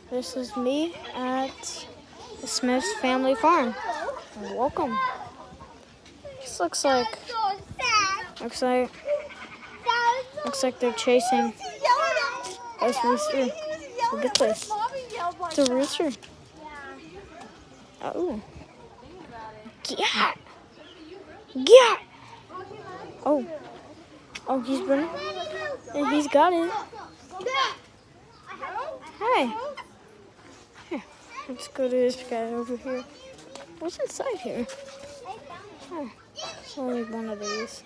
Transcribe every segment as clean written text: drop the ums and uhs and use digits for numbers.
This is me at the Smith's family farm. Welcome. This looks like they're chasing a rooster. Look at this. It's a rooster. Oh. Yeah. Yeah. Oh. Oh, he's running. And he's got it. Hi. Here. Let's go to this guy over here. What's inside here? Oh, it's only one of these.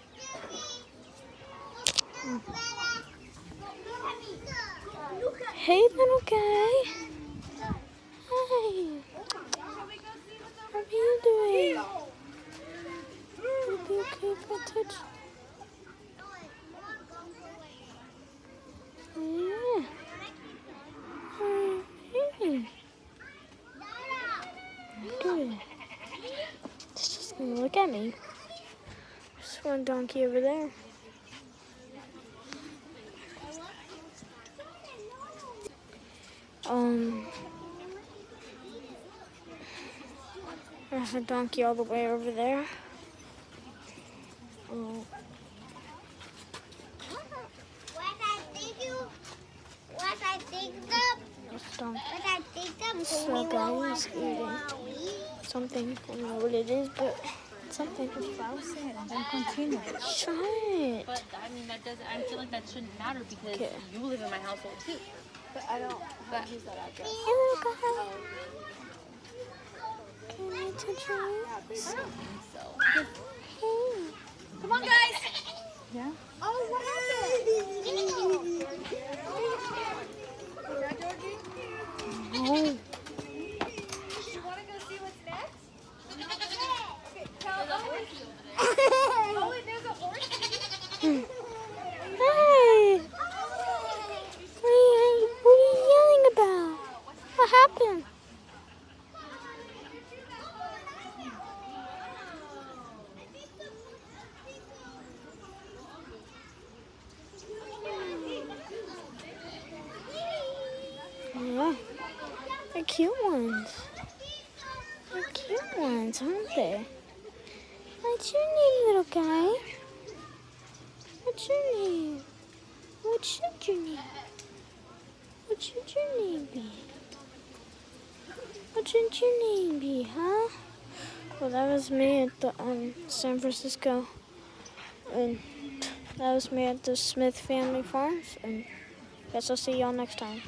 Hey, little guy. Hi. How are you doing? Will you be okay if I touch? Yeah. Hey. Good. It's just gonna look at me. There's one donkey over there. There's a donkey all the way over there. Oh. This guy is eating something. I don't know what it is, but something. Browse it and then continue. Shut. But I mean, I feel like that shouldn't matter because you live in my household too. But I don't use that address. Can I touch your lips? I don't think so. Hey. Come on, guys. Yeah? Oh, what happened? No. You want to go see what's next? Okay, tell them. Oh, wait, there's a horse. Hey. What are you yelling about? What happened? Yeah, they're cute ones. They're cute ones, aren't they? What's your name, little guy? What's your name? What should your name? What should your name be? What should your name be, huh? Well, that was me at the San Francisco, and that was me at the Smith Family Farms, and guess I'll see y'all next time.